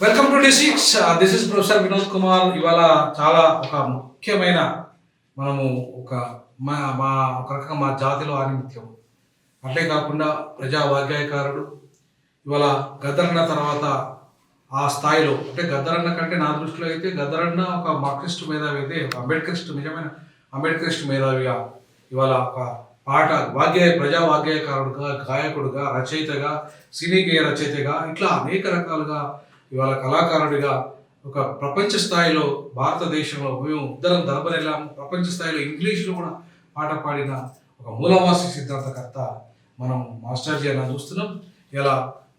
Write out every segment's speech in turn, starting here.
Welcome to డి6. This is professor Vinod Kumar. ఇవాళ చాలా ఒక ముఖ్యమైన మనము ఒక ఒక రకంగా మా జాతిలో ఆనిముత్యం. అట్లే కాకుండా ప్రజా వాగ్గేయకారుడు. ఇవాళ గద్దరన్న తర్వాత ఆ స్థాయిలో అంటే గద్దరన్న కంటే నా దృష్టిలో అయితే గద్దరన్న ఒక మార్క్సిస్ట్ మేధావి అయితే ఒక అంబేద్కరిస్ట్ నిజమైన అంబేద్కరిస్ట్ మేధావిగా ఇవాళ ఒక పాట ప్రజా వాగ్గేయకారుడుగా, గాయకుడుగా, రచయితగా, సినీ గేయ రచయితగా ఇట్లా అనేక రకాలుగా ఇవాళ కళాకారుడిగా ఒక ప్రపంచ స్థాయిలో భారతదేశంలో మేము ఇద్దరం దర్బరెళ్ళాము. ప్రపంచ స్థాయిలో ఇంగ్లీష్లో కూడా పాట పాడిన ఒక మూలవాసి సిద్ధాంతకర్త మనం మాస్టర్జీ అన్న చూస్తున్నాం. ఇలా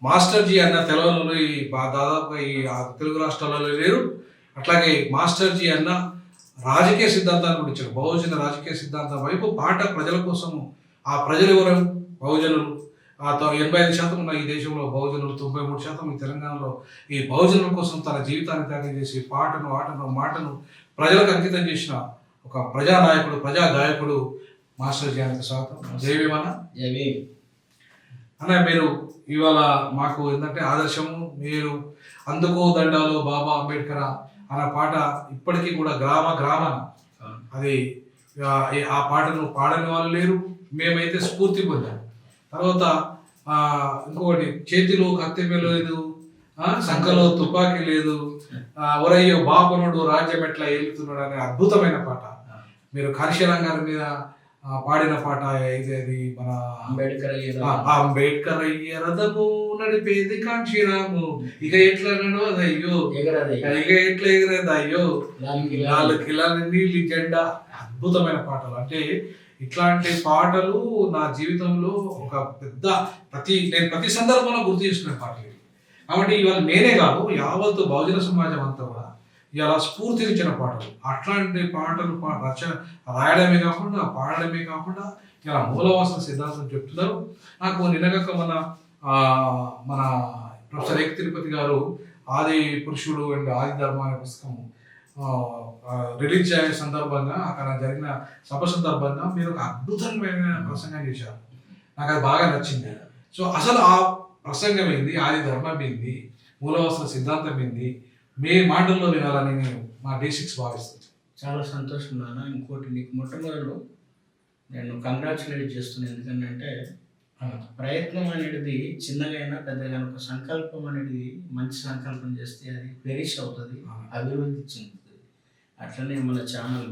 మాస్టర్జీ అన్న తెలవను ఈ దాదాపుగా ఈ తెలుగు రాష్ట్రాలలో లేరు. అట్లాగే మాస్టర్జీ అన్న రాజకీయ సిద్ధాంతాన్ని కూడా ఇచ్చారు. బహుజన రాజకీయ సిద్ధాంతం వైపు పాట ప్రజల కోసము. ఆ ప్రజలు ఎవరు? బహుజనులు. 85% ఉన్న ఈ దేశంలో బహుజనులు, 93% ఈ తెలంగాణలో ఈ బహుజనుల కోసం తన జీవితాన్ని త్యాగం చేసి పాటను, ఆటను, మాటను ప్రజలకు అంకితం చేసిన ఒక ప్రజానాయకుడు, ప్రజా గాయకుడు మాస్టర్ జయంతి స్వాగతం. జయవేమన అన్న, మీరు ఇవాళ మాకు ఏంటంటే ఆదర్శము. మీరు అందుకో దండాలు బాబా అంబేద్కర్ అన్న పాట ఇప్పటికీ కూడా గ్రామాన అది ఆ పాటను పాడని వాళ్ళు లేరు. మేమైతే స్ఫూర్తి పొందాం. తర్వాత ఇంకొకటి, చేతిలో కత్తెమ్మ లేదు, సంఖలో తుపాకీ లేదు, ఒరయ్యో బాపనుడు రాజ్యం ఎట్లా ఏలుతున్నాడు అనే అద్భుతమైన పాట మీరు కాశీరాం గారి మీద పాడిన పాట. ఇది మన అంబేద్కర్ అయ్య రథము నడిపేది కాంక్షీరాము, ఇక ఎట్లా నడవదయ్యో, ఇక ఎట్లా ఎగరేది అయ్యో, 4 కిలోల నీళ్ళు జెండా. అద్భుతమైన పాటలు. అంటే ఇట్లాంటి పాటలు నా జీవితంలో ఒక పెద్ద నేను ప్రతి సందర్భంలో గుర్తు చేసుకునే పాటలు. కాబట్టి ఇవాళ నేనే కాదు, యావత్తు బహుజన సమాజం అంతా కూడా ఇలా స్ఫూర్తినిచ్చిన పాటలు. అట్లాంటి పాటలు రాయడమే కాకుండా పాడడమే కాకుండా ఇలా మూలవాసన సిద్ధాంతం చెప్తున్నారు. నాకు నిన్నగక్క మన ప్రొఫెసర్ ఏక్ తిరుపతి గారు ఆది పురుషుడు అండ్ ఆది ధర్మ అనే పుస్తకము రిలీజ్ అయ్యే సందర్భంగా అక్కడ జరిగిన సభ సందర్భంగా మీరు ఒక అద్భుతమైన ప్రసంగం చేశారు. నాకు అది బాగా నచ్చింది. సో అసలు ఆ ప్రసంగం ఏంది, ఆది ధర్మం ఏంది, మూలవాసన సిద్ధాంతం ఏంది, మీ మాటల్లో వినాలని నేను మా డి6 భావిస్తాను. చాలా సంతోషం నాన్న. ఇంకోటి, నీకు మొట్టమొదలు నేను కంగ్రాచులేట్ చేస్తున్నాను. ఎందుకంటే ప్రయత్నం అనేది చిన్నగా అయినా పెద్దగా ఒక సంకల్పం అనేది మంచి సంకల్పం చేస్తే అది పెరిష్ అవుతుంది, అభివృద్ధి చెందుతుంది. అట్లనే మన ఛానల్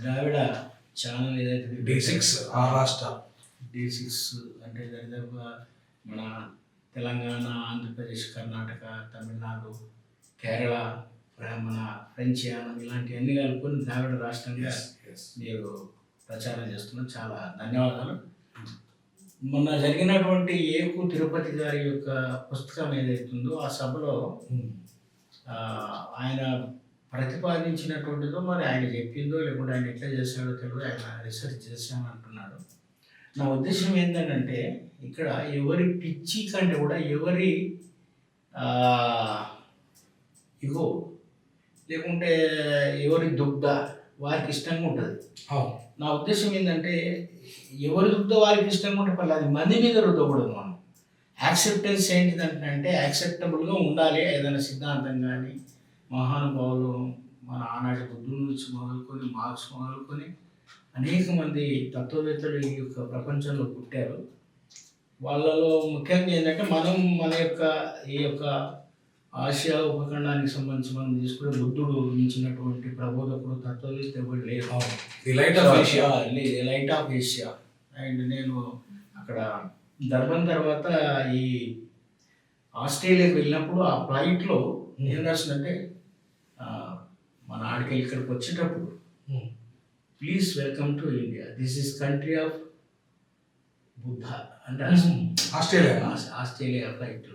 ద్రావిడ ఛానల్ ఏదైతే డి6 డి6 అంటే దాదాపుగా మన తెలంగాణ, ఆంధ్రప్రదేశ్, కర్ణాటక, తమిళనాడు, కేరళ, మన ఫ్రెంచ్ యానం ఇలాంటివన్నీ కలుపుకొని ద్రావిడ రాష్ట్రంగా మీరు ప్రచారం చేస్తున్నారు. చాలా ధన్యవాదాలు. మొన్న జరిగినటువంటి ఏకు తిరుపతి గారి యొక్క పుస్తకం ఏదైతుందో ఆ సభలో ఆయన ప్రతిపాదించినటువంటిదో మరి ఆయన చెప్పిందో లేకుంటే ఆయన ఎట్లా చేశాడో తెలియదు, ఆయన రీసెర్చ్ చేశాను అంటున్నాడు. నా ఉద్దేశం ఏంటంటే ఇక్కడ ఎవరి పిచ్చి కంటే కూడా ఎవరి ఇగో లేకుంటే ఎవరి దుగ్ధ వారికి ఇష్టంగా ఉంటుంది. నా ఉద్దేశం ఏంటంటే ఎవరి దుగ్ధ వారికి ఇష్టంగా ఉంటే పర్లేదు, అది మంది మీద రుద్దకూడదు. మనం యాక్సెప్టెన్స్ ఏంటిదంటే యాక్సెప్టబుల్గా ఉండాలి. ఏదైనా సిద్ధాంతం కానీ మహానుభావులు మన ఆనాటి బుద్ధుల నుంచి మొదలుకొని మార్క్స్ మొదలుకొని అనేక మంది తత్వవేత్తలు ఈ యొక్క ప్రపంచంలో పుట్టారు. వాళ్ళలో ముఖ్యంగా ఏంటంటే మనం మన యొక్క ఈ యొక్క ఆసియా ఉపఖండానికి సంబంధించి మనం తీసుకునే బుద్ధుడు మించినటువంటి ప్రబోధకుడు తత్వవేత్త ఎవరు లేరు. Light of Asia. అండ్ నేను అక్కడ ధర్మం తర్వాత ఈ ఆస్ట్రేలియాకి వెళ్ళినప్పుడు ఆ ఫ్లైట్లో ఏం రాసిందంటే మన ఆడికి ఇక్కడికి వచ్చేటప్పుడు please welcome to India, this is country of Buddha అంటే ఆస్ట్రేలియా ఫ్లైట్.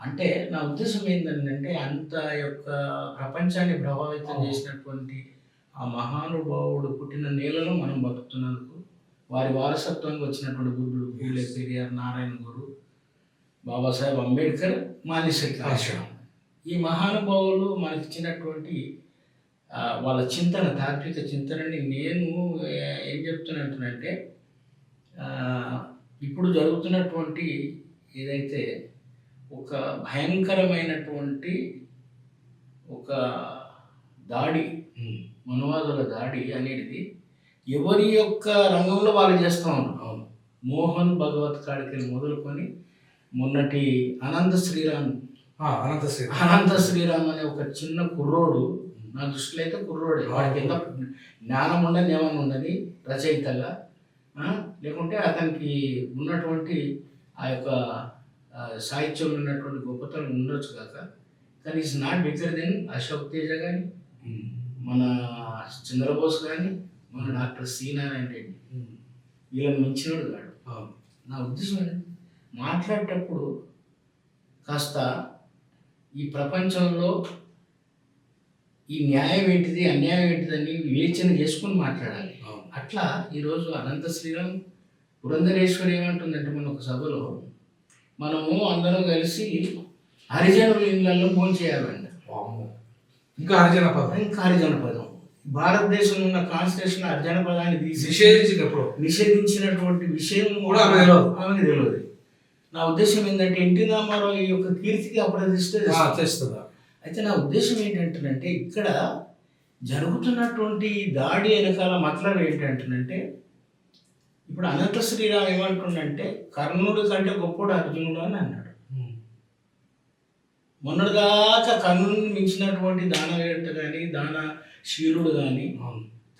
అంటే నా ఉద్దేశం ఏంటంటే అంత యొక్క ప్రపంచాన్ని ప్రభావితం చేసినటువంటి ఆ మహానుభావుడు పుట్టిన నేలలో మనం బతుకుతున్నందుకు వారి వారసత్వంగా వచ్చినటువంటి బుద్ధుడు, పూలే పెరియార్, నారాయణ గురు, బాబాసాహెబ్ అంబేద్కర్, మానిశెట్టి, ఈ మహానుభావులు మనకి ఇచ్చినటువంటి వాళ్ళ చింతన, తాత్విక చింతనని నేను ఏం చెప్తున్నట్టుంటే ఇప్పుడు జరుగుతున్నటువంటి ఏదైతే ఒక భయంకరమైనటువంటి ఒక దాడి, మనువాదుల దాడి అనేది ఎవరి యొక్క రంగంలో వాళ్ళు చేస్తూ ఉన్నారు. మోహన్ భగవత్ కాడికి మొదలుకొని మొన్నటి అనంత శ్రీరామ్ అనే ఒక చిన్న కుర్రోడు, నా దృష్టిలో అయితే కుర్రోడే, వాడికి ఎంత జ్ఞానం ఉండని ఏమన్నా ఉండని రచయితగా, లేకుంటే అతనికి ఉన్నటువంటి ఆ యొక్క సాహిత్యంలో ఉన్నటువంటి గొప్పతనం ఉండొచ్చు కాక, కానీ is not bigger than Ashok Teja కానీ, మన చంద్రబోస్ కానీ, మన డాక్టర్ సి నారాయణ రెడ్డి, వీళ్ళని మించినోడు కాడు. నా ఉద్దేశం ఏంటంటే మాట్లాడేటప్పుడు కాస్త ఈ ప్రపంచంలో ఈ న్యాయం ఏంటిది అన్యాయం ఏంటిదని వివేచన చేసుకుని మాట్లాడాలి. అట్లా ఈరోజు అనంత శ్రీరామ్ పురంధరేశ్వరి ఏమంటుందంటే మన ఒక సభలో మనము అందరం కలిసి హరిజనుల ఇళ్లలో భోజనం చేయాలండి. ఇంకా హరిజన పదం భారతదేశంలో ఉన్న కాన్స్టిట్యూషన్ హరిజన పదాన్ని నిషేధించినటువంటి విషయం కూడా ఆమెకు తెలియదు. నా ఉద్దేశం ఏంటంటే ఎన్టీ రామారావు ఈ యొక్క కీర్తికి అప్రతిష్ట చేస్తుందా. అయితే నా ఉద్దేశం ఏంటంటే ఇక్కడ జరుగుతున్నటువంటి దాడి వెనకాల మతలబ్ ఏంటంటే, ఇప్పుడు అనంత శ్రీరామ్ ఏమంటుండంటే కర్ణుడి కంటే గొప్పడు అర్జునుడు అని అన్నాడు. మొన్నటిదాకా కర్ణుడిని మించినటువంటి దానవేట కానీ దానశీలుడు కానీ,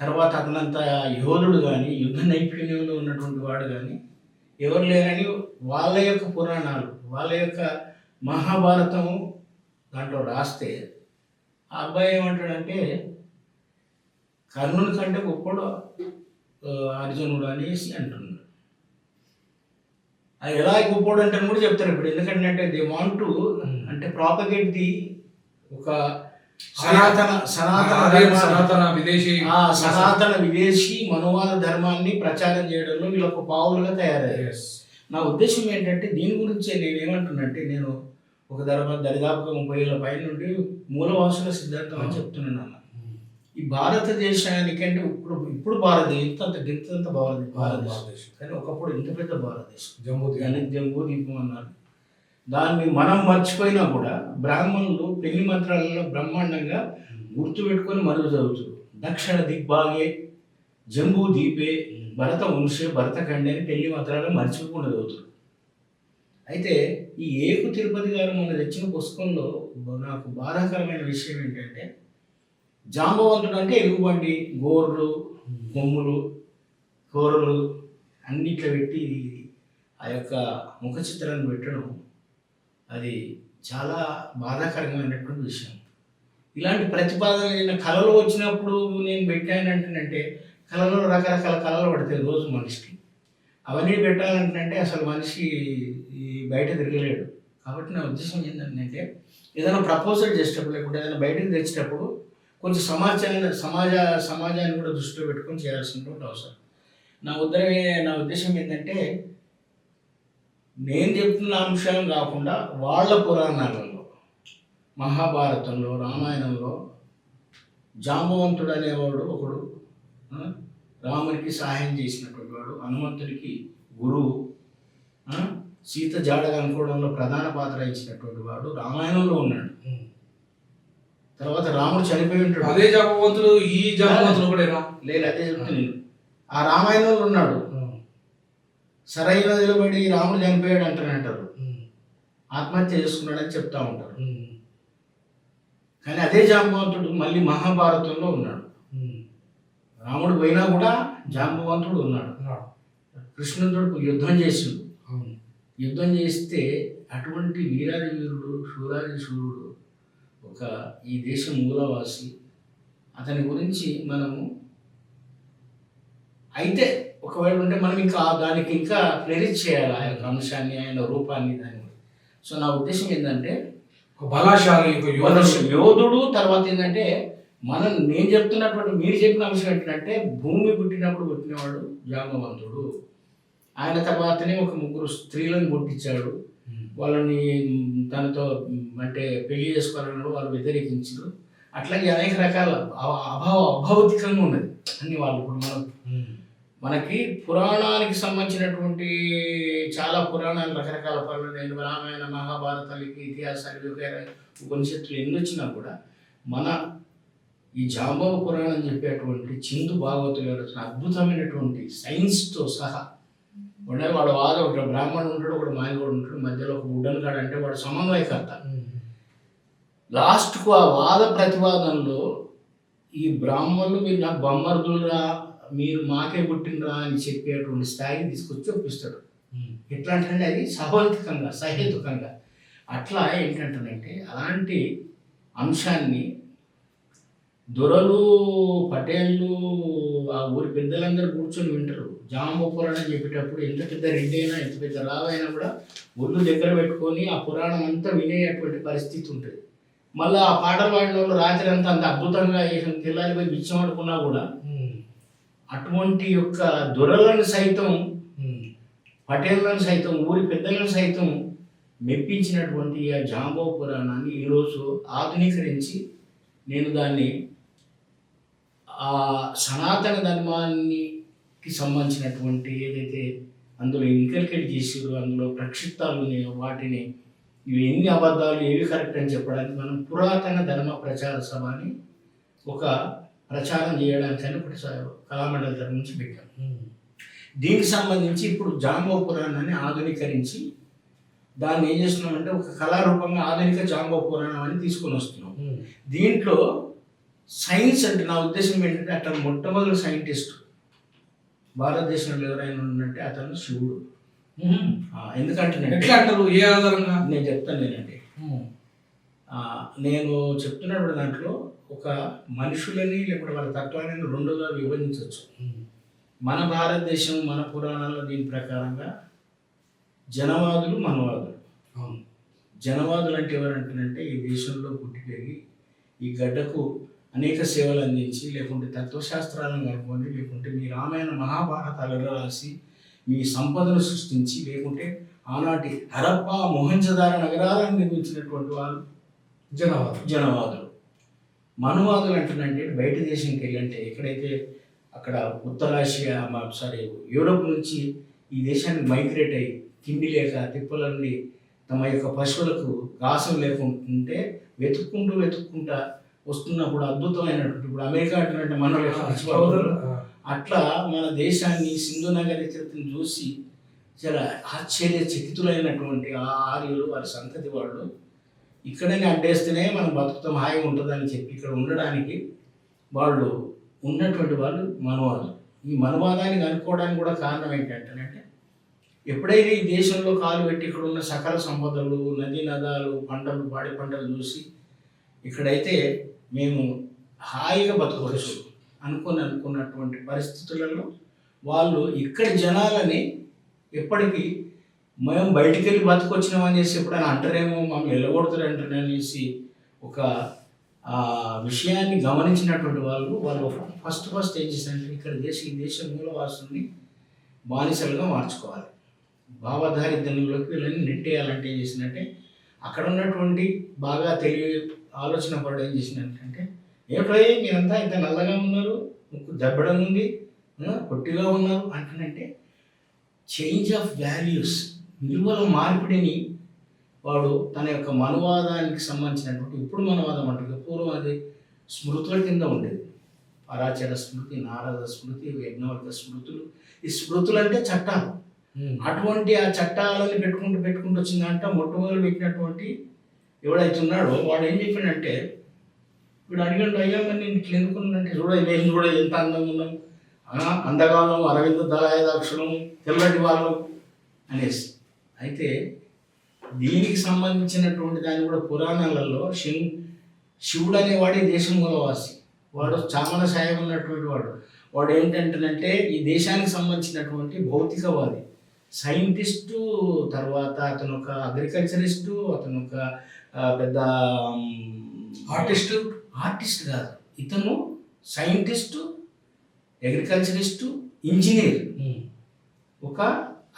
తర్వాత అతనంత యోధుడు కానీ, యుద్ధ నైపుణ్యంలో ఉన్నటువంటి వాడు కానీ ఎవరు లేరని వాళ్ళ యొక్క పురాణాలు, వాళ్ళ యొక్క మహాభారతము దాంట్లో రాస్తే ఆ అబ్బాయి ఏమంటాడంటే కర్ణుని కంటే గొప్పడు అర్జునుడు అనేసి అంటున్నాడు. అది ఎలా గొప్పడు అంటే కూడా చెప్తారు ఇప్పుడు. ఎందుకంటే దే వాంట్ టు అంటే ప్రాపగేట్ ది ఒక సనాతన విదేశీ మనువాద ధర్మాన్ని ప్రచారం చేయడంలో వీళ్ళు ఒక పావులుగా తయారయ్యారు. నా ఉద్దేశం ఏంటంటే దీని గురించి నేను ఏమంటున్నంటే, నేను ఒక దరిదాపుగా 30 ఏళ్ళ పైన నుండి మూలవాసుల సిద్ధాంతం అని చెప్తున్నాను. ఈ భారతదేశానికంటే ఇప్పుడు భారతదేశం ఇంత భారతదేశం కానీ ఒకప్పుడు ఇంత పెద్ద భారతదేశం, జంబూదీపం అన్నారు. దాన్ని మనం మర్చిపోయినా కూడా బ్రాహ్మణులు పెళ్లి మంత్రాలలో బ్రహ్మాండంగా గుర్తుపెట్టుకొని మరుగు చదువుతారు. దక్షిణ దిగ్భాగే జంబూ దీపే భరత వంశే భరతఖండే అని పెళ్లి మంత్రాలు మర్చిపోకుండా చదువుతారు. అయితే ఈ ఏకు తిరుపతి గారు మొన్న తెచ్చిన పుస్తకంలో నాకు బాధాకరమైన విషయం ఏంటంటే, జాంబవంతుడు అంటే ఎలుగుబండి, గోర్లు, కొమ్ములు, కూరలు అన్నిట్లో పెట్టి ఆ యొక్క ముఖ చిత్రాన్ని పెట్టడం అది చాలా బాధాకరమైనటువంటి విషయం. ఇలాంటి ప్రతిపాదన కళలు వచ్చినప్పుడు నేను పెట్టానంటే కళలో రకరకాల కళలు పడతాయి రోజు మనిషికి. అవన్నీ పెట్టాలంటే అసలు మనిషి బయట తిరగలేడు. కాబట్టి నా ఉద్దేశం ఏంటంటే ఏదైనా ప్రపోజల్ చేసేటప్పుడు లేకుంటే ఏదైనా బయటకు తెచ్చేటప్పుడు కొంచెం సమాజాన్ని కూడా దృష్టిలో పెట్టుకొని చేయాల్సినటువంటి అవసరం. నా ఉద్దేశం ఏంటంటే నేను చెప్తున్న అంశాలు కాకుండా వాళ్ళ పురాణాలలో మహాభారతంలో రామాయణంలో జాంబవంతుడు అనేవాడు ఒకడు, రామునికి సహాయం చేసినటువంటి వాడు, హనుమంతుడికి గురువు, సీత జాడగా అనుకోవడంలో ప్రధాన పాత్ర ఇచ్చినటువంటి వాడు రామాయణంలో ఉన్నాడు. తర్వాత రాముడు చనిపోయి ఉంటాడు. అదే జాంబవంతుడు ఈ జాంబవంతుడు కూడా లేదు, అదే చెప్తున్నాను. ఆ రామాయణంలో ఉన్నాడు. సరైన నిలబడి రాముడు చనిపోయాడు అంటారు, ఆత్మహత్య చేసుకున్నాడని చెప్తా ఉంటారు. కానీ అదే జాంబవంతుడు మళ్ళీ మహాభారతంలో ఉన్నాడు. రాముడు పోయినా కూడా జాంబవంతుడు ఉన్నాడు. కృష్ణుడు యుద్ధం చేసిండు. యుద్ధం చేస్తే అటువంటి వీరాది వీరుడు, శూరాది శూరుడు, ఒక ఈ దేశం మూలవాసి, అతని గురించి మనము అయితే ఒకవేళ ఉంటే మనం ఇంకా దానికి ఇంకా ప్రేరిత చేయాలి ఆ యొక్క అంశాన్ని, ఆయన రూపాన్ని, దాన్ని. సో నా ఉద్దేశం ఏంటంటే బలశాలి యోధుడు. తర్వాత ఏంటంటే నేను చెప్తున్నటువంటి మీరు చెప్పిన అంశం ఏంటంటే భూమి పుట్టినప్పుడు పుట్టినవాడు జాంబవంతుడు. ఆయన తర్వాతనే ఒక 3 స్త్రీలను పుట్టించాడు. వాళ్ళని తనతో అంటే పెళ్లి చేసుకోవాలన్నాడు, వాళ్ళు వ్యతిరేకించారు. అట్లాగే అనేక రకాల అభౌతికంగా ఉన్నది అన్ని వాళ్ళు. ఇప్పుడు మనకి పురాణానికి సంబంధించినటువంటి చాలా పురాణాలు, రకరకాల పనులు, నేను రామాయణ మహాభారతాలకి ఇతిహాసాలు ఉపనిషత్తులు ఎన్ని వచ్చినా కూడా మన ఈ జాంబవ పురాణం చెప్పేటువంటి చిందు భాగవతులు గారు వచ్చిన అద్భుతమైనటువంటి సైన్స్తో సహా ఉండే వాడు వాడు ఒక బ్రాహ్మణుడు ఉంటాడు, ఒకడు మాయగోడు ఉంటాడు, మధ్యలో ఒక బుడ్డను కాడు అంటే వాడు సమన్వయకర్త. లాస్ట్కు ఆ వాద ప్రతివాదనలో ఈ బ్రాహ్మణులు మీరు నాకు బొమ్మర్దులురా, మీరు మాకే పుట్టినరా అని చెప్పేటువంటి స్థాయికి తీసుకొచ్చి ఒప్పిస్తాడు. ఎట్లా అంటే అది సహేతుకంగా అట్లా ఏంటంటానంటే అలాంటి అంశాన్ని దొరలు, పటేళ్ళు, ఆ ఊరి పెద్దలందరూ కూర్చొని వింటారు. జాంబవ పురాణం చెప్పేటప్పుడు ఎంత పెద్ద రెడ్డి అయినా ఎంత పెద్ద రావైనా కూడా ఒళ్ళు దగ్గర పెట్టుకొని ఆ పురాణం అంతా వినేటువంటి పరిస్థితి ఉంటుంది. మళ్ళీ ఆ పాటలు పాడిన వాళ్ళు రాత్రి అంతా అంత అద్భుతంగా తెల్లారి పోయి బిచ్చం ఆడుకున్నా కూడా అటువంటి యొక్క దొరలను సైతం, పటేళ్లను సైతం, ఊరి పెద్దలను సైతం మెప్పించినటువంటి ఆ జాంబవ పురాణాన్ని ఈరోజు ఆధునీకరించి నేను దాన్ని ఆ సనాతన ధర్మానికి సంబంధించినటువంటి ఏదైతే అందులో ఇన్కల్కేట్ చేసారో, అందులో ప్రక్షిప్తాలు ఉన్నాయో వాటిని ఇవి ఎన్ని అబద్ధాలు ఏవి కరెక్ట్ అని చెప్పడానికి మనం పురాతన ధర్మ ప్రచార సభ అని ఒక ప్రచారం చేయడానికని ఒకటి కళామండలి తరఫు నుంచి పెట్టాం. దీనికి సంబంధించి ఇప్పుడు జాంబవ పురాణాన్ని ఆధునీకరించి దాన్ని ఏం చేస్తున్నామంటే ఒక కళారూపంగా ఆధునిక జాంబవ పురాణం అని తీసుకొని వస్తున్నాం. దీంట్లో సైన్స్ అంటే నా ఉద్దేశం ఏంటంటే అతను మొట్టమొదటి సైంటిస్ట్ భారతదేశంలో ఎవరైనా ఉన్నట్టే అతను శివుడు. ఎందుకంటే ఏ ఆధారంగా నేను చెప్తాను నేనండి. నేను చెప్తున్నప్పుడు దాంట్లో ఒక మనుషులని లేకపోతే వాళ్ళ తత్వాన్ని రెండుగా విభజించవచ్చు. మన భారతదేశం మన పురాణాల్లో దీని ప్రకారంగా జనవాదులు, మనవాదులు. జనవాదులు అంటే ఎవరంటారంటే ఈ దేశంలో పుట్టి పెరిగి ఈ గడ్డకు అనేక సేవలు అందించి, లేకుంటే తత్వశాస్త్రాలను కనుక్కొని, లేకుంటే మీ రామాయణ మహాభారతాలు రాసి మీ సంపదను సృష్టించి, లేకుంటే ఆనాటి హరప్ప, మొహంజదార నగరాలను నిర్మించినటువంటి వాళ్ళు జనవాదులు. మనువాదులు అంటున్నంటే బయట దేశంకి వెళ్ళంటే ఎక్కడైతే అక్కడ ఉత్తరాసియా యూరోప్ నుంచి ఈ దేశానికి మైగ్రేట్ అయ్యి తిండి లేక తిప్పల నుండి తమ యొక్క పశువులకు గాసం లేకుంటే వెతుక్కుంటా వస్తున్నప్పుడు అద్భుతమైనటువంటి, ఇప్పుడు అమెరికా అంటున్నట్టు మన అట్లా మన దేశాన్ని సింధు నగరి చరిత్రను చూసి చాలా ఆశ్చర్యచకితులైనటువంటి ఆ ఆర్యులు, వారి సంతతి వాళ్ళు ఇక్కడనే అడ్డేస్తేనే మనం బతుకుతాం, హాయిగా ఉంటుందని చెప్పి ఇక్కడ ఉండడానికి వాళ్ళు ఉన్నటువంటి వాళ్ళు మనువాదులు. ఈ మనువాదాన్ని అనుకోవడానికి కూడా కారణం ఏంటంటే ఎప్పుడైతే ఈ దేశంలో కాలు పెట్టి ఇక్కడ ఉన్న సకల సంపదలు, నదీ నదాలు, పంటలు, పాడి పంటలు చూసి ఇక్కడైతే మేము హాయిగా బతకవచ్చు అనుకున్నటువంటి పరిస్థితులలో వాళ్ళు ఇక్కడి జనాలని ఎప్పటికీ మేము బయటికి వెళ్ళి బతుకొచ్చినామని చేసి ఎప్పుడైనా అంటారేమో, మమ్మల్ని వెళ్ళగొడుతారు అంటారు అనేసి ఒక విషయాన్ని గమనించినటువంటి వాళ్ళు ఫస్ట్ ఏం చేశారంటే ఇక్కడ ఈ దేశం మూలవాసుని బానిసలుగా మార్చుకోవాలి, భావదారిద్ర్యంలోకి వీళ్ళని నెట్టేయాలంటే ఏం చేసిందంటే అక్కడ ఉన్నటువంటి బాగా తెలివి ఆలోచన పడ ఏం చేసినట్టు ఏమిటో మీరంతా ఇంత నల్లగా ఉన్నారు, ముక్కు దెబ్బడం ఉంది, పొట్టిగా ఉన్నారు అంటున్నంటే చేంజ్ ఆఫ్ వాల్యూస్, విలువల మార్పిడిని వాడు తన యొక్క మనువాదానికి సంబంధించినటువంటి, ఇప్పుడు మనువాదం అంటుంది, పూర్వం అది స్మృతుల కింద ఉండేది. పరాచర స్మృతి, నారద స్మృతి, యజ్ఞవర్గ స్మృతులు. ఈ స్మృతులు అంటే చట్టాలు. అటువంటి ఆ చట్టాలని పెట్టుకుంటూ వచ్చిందంట. మొట్టమొదలు పెట్టినటువంటి ఎవడైతే ఉన్నాడో వాడు ఏం చెప్పాడంటే, ఇప్పుడు అడిగాడు, అయ్యా మరి నేను ఇట్లా ఎందుకున్నానంటే నేను చూడ ఎంత అందంగా ఉన్నాం, అందగాలం, అరవింద దళాయదాక్షరం, తెల్లటి వాళ్ళు అనేసి. అయితే దీనికి సంబంధించినటువంటి దాన్ని కూడా పురాణాలలో శివుడు అనేవాడే దేశం మూలవాసి, వాడు చామన సాయం ఉన్నటువంటి వాడు ఏంటంటేనంటే ఈ దేశానికి సంబంధించినటువంటి భౌతికవాది, సైంటిస్టు, తర్వాత అతను ఒక అగ్రికల్చరిస్టు, అతను ఒక పెద్ద ఆర్టిస్ట్ కాదు, ఇతను సైంటిస్టు, అగ్రికల్చరిస్టు, ఇంజనీర్. ఒక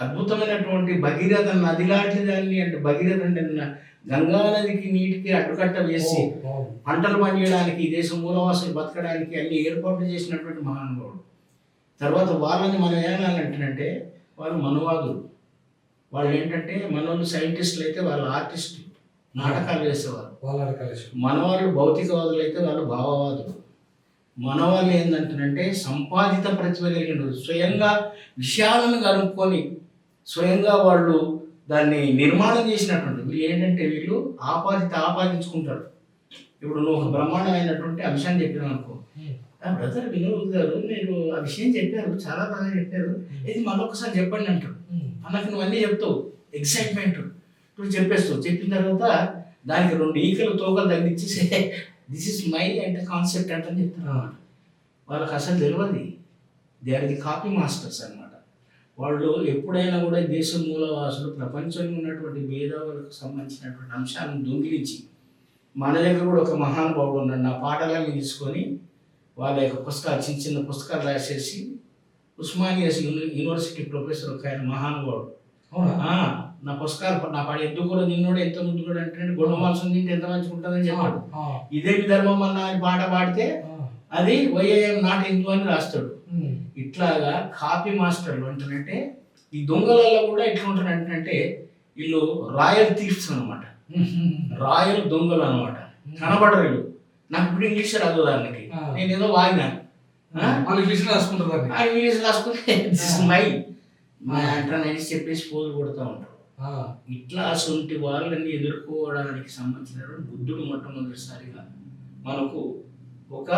అద్భుతమైనటువంటి భగీరథ నది లాంటి దాన్ని, అంటే భగీరథ అంటే గంగా నదికి నీటికి అడ్డుకట్ట వేసి పంటలు పండించడానికి, ఈ దేశం మూలవాసులు బతకడానికి అన్ని ఏర్పాట్లు చేసినటువంటి మహానుభావుడు. తర్వాత వాళ్ళని మనం ఏమనాలంటే వాళ్ళు మనువాదులు. వాళ్ళు ఏంటంటే మనోళ్ళు సైంటిస్టులు అయితే వాళ్ళు ఆర్టిస్టులు, నాటకాలు వేసేవారు. మనవాళ్ళు భౌతికవాదులు అయితే వాళ్ళు భావవాదులు. మనవాళ్ళు ఏంటంటే సంపాదిత ప్రతిభ కలిగిన స్వయంగా విషయాలను కనుక్కొని స్వయంగా వాళ్ళు దాన్ని నిర్మాణం చేసినటువంటి వీళ్ళు ఏంటంటే వీళ్ళు ఆపాదించుకుంటారు. ఇప్పుడు నువ్వు ఒక బ్రహ్మాండమైనటువంటి అంశాన్ని చెప్పినావు అనుకో, బ్రదర్ వినోద్ గారు మీరు ఆ విషయం చెప్పారు, చాలా బాగా చెప్పారు, ఇది మరొకసారి చెప్పండి అంటాడు. అన్నకు నువ్వు అన్నీ చెప్తావు, ఎక్సైట్మెంట్ ఇప్పుడు చెప్పేస్తావు. చెప్పిన తర్వాత దానికి 2 ఈకలు తోకలు తగ్గించేసి దిస్ ఇస్ మై అంటే కాన్సెప్ట్ అంటే చెప్తారు అన్నమాట. వాళ్ళకి అసలు తెలియదు, they are the copy masters అనమాట. వాళ్ళు ఎప్పుడైనా కూడా దేశ మూలవాసులు ప్రపంచంలో ఉన్నటువంటి భేదాలకు సంబంధించినటువంటి అంశాలను దొంగిలించి మన దగ్గర కూడా ఒక మహానుభావుడు ఉన్నాడు. నా పాటలన్నీ తీసుకొని వాళ్ళ యొక్క పుస్తకాలు చిన్న పుస్తకాలు రాసేసి ఉస్మానియా యూనివర్సిటీ ప్రొఫెసర్ ఒక ఆయన మహానుభావుడు. నా పుస్తకాలు నా పాట ఎందుకు కూడా నిన్నోడు ఎంత ముందు కూడా అంటే గుణమాల్సం తింటే ఎంత మంచిగా ఉంటుందని చెప్పాడు. ఇదే ధర్మం అన్న అని పాట పాడితే అది వైఏఎం నాట్ హిందూ అని రాస్తాడు. ఇట్లాగా కాపీ మాస్టర్లు అంటారంటే ఈ దొంగలలో కూడా ఎట్లా ఉంటారు అంటే వీళ్ళు రాయల్ థీఫ్స్ అనమాట, రాయల్ దొంగలు అనమాట. కనబడరు వీళ్ళు. నాకు ఇప్పుడు ఇంగ్లీష్ రాదు, దానికి నేను ఏదో వాగినా ఇంగ్లీష్ రాసుకుంటే అంటానని చెప్పేసి పోజు కొడుతూ ఉంటారు. ఇట్లా అసొంటి వాళ్ళని ఎదుర్కోవడానికి సంబంధించిన బుద్ధుడు మొట్టమొదటిసారిగా మనకు ఒక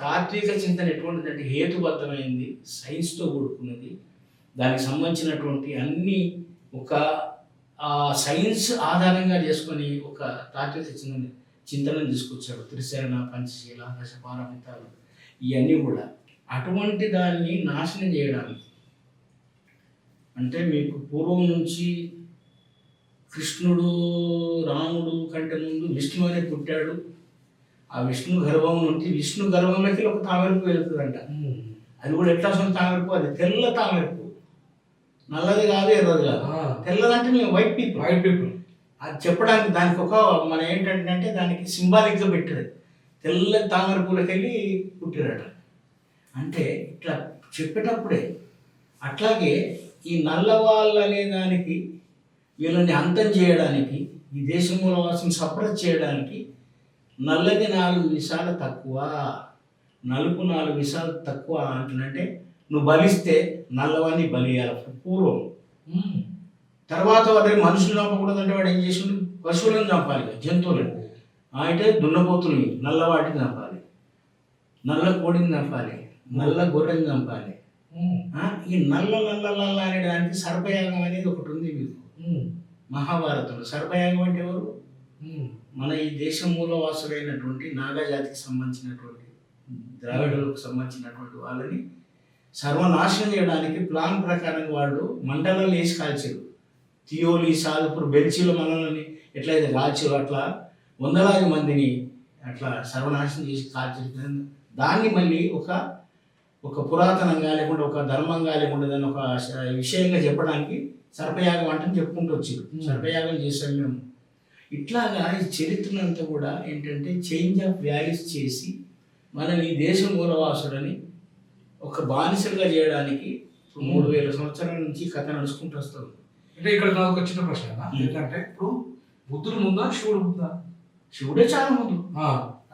తాత్విక చింతన ఎటువంటిదంటే హేతుబద్ధమైంది, సైన్స్తో కూడుకున్నది, దానికి సంబంధించినటువంటి అన్ని ఒక సైన్స్ ఆధారంగా చేసుకొని ఒక తాత్విక చింతనను తీసుకొచ్చాడు. త్రిశరణ, పంచశీల, దశపారమితాలు ఇవన్నీ కూడా అటువంటి దాన్ని నాశనం చేయడానికి. అంటే మీకు పూర్వం నుంచి కృష్ణుడు రాముడు కంటే ముందు విష్ణు అనే పుట్టాడు. ఆ విష్ణు గర్భం నుంచి విష్ణు గర్భంలోకి ఒక తామరపు వెళుతుందంట. అది కూడా ఎట్లా వస్తుంది తామరపు, అది తెల్ల తామరపు, నల్లది కాదు ఎర్రది కాదు. తెల్లదంటే మేము వైట్ పీపుల్ అది చెప్పడానికి దానికి ఒక మన ఏంటంటే దానికి సింబాలిక్గా పెట్టారు. తెల్ల తామర పూలకి వెళ్ళి పుట్టిరట అంటే ఇట్లా చెప్పేటప్పుడే. అట్లాగే ఈ నల్లవాళ్ళు అనే దానికి వీళ్ళని అంతం చేయడానికి, ఈ దేశంలో వాసం సప్రెస్ చేయడానికి నల్లది 4 విషాలు తక్కువ, నలుపు 4 విషాలు తక్కువ అంటున్నంటే నువ్వు బలిస్తే నల్లవాడిని బలియాలి పూర్వం. తర్వాత వాడి మనుషులు చంపకూడదంటే వాడు ఏం చేసిండు, పశువులను చంపాలి, జంతువులను. అంటే దున్నపోతుల్ని నల్లవాటిని చంపాలి, నల్ల కోడిని చంపాలి, నల్ల గొర్రెని చంపాలి. ఈ నల్ల నల్ల నల్ల అనే దానికి సర్పయాగం అనేది ఒకటి ఉంది మీకు మహాభారతంలో. సర్పయాగం అంటే ఎవరు? మన ఈ దేశం మూలవాసులైనటువంటి నాగాజాతికి సంబంధించినటువంటి ద్రావిడులకు సంబంధించినటువంటి వాళ్ళని సర్వనాశనం చేయడానికి ప్లాన్ ప్రకారం వాళ్ళు మండలాలు వేసి కాల్చారు. తియోలి, సాధుపూర్, బెల్చిలో మనల్ని ఎట్లయితే కాల్చారు అట్లా వందలాది మందిని అట్లా సర్వనాశనం చేసి కాల్చారు. దాన్ని మళ్ళీ ఒక పురాతనంగా లేకుండా ఒక ధర్మంగా లేకుండా దాన్ని ఒక విషయంగా చెప్పడానికి సర్పయాగం అంటే చెప్పుకుంటూ వచ్చారు. సర్పయాగం చేసాం మేము. ఇట్లాగా ఈ చరిత్రనంతా కూడా ఏంటంటే చేంజ్ ఆఫ్ వాల్యూస్ చేసి మనల్ని ఈ దేశ మూలవాసులని ఒక బానిసలుగా చేయడానికి 3000 సంవత్సరాల నుంచి కథ నడుచుకుంటూ వస్తుంది. అంటే ఇక్కడ నాకు ఒక చిన్న ప్రశ్న ఏంటంటే, ఇప్పుడు బుద్ధుడు ముందా శివుడు ముందా? శివుడే చాలా ముందు.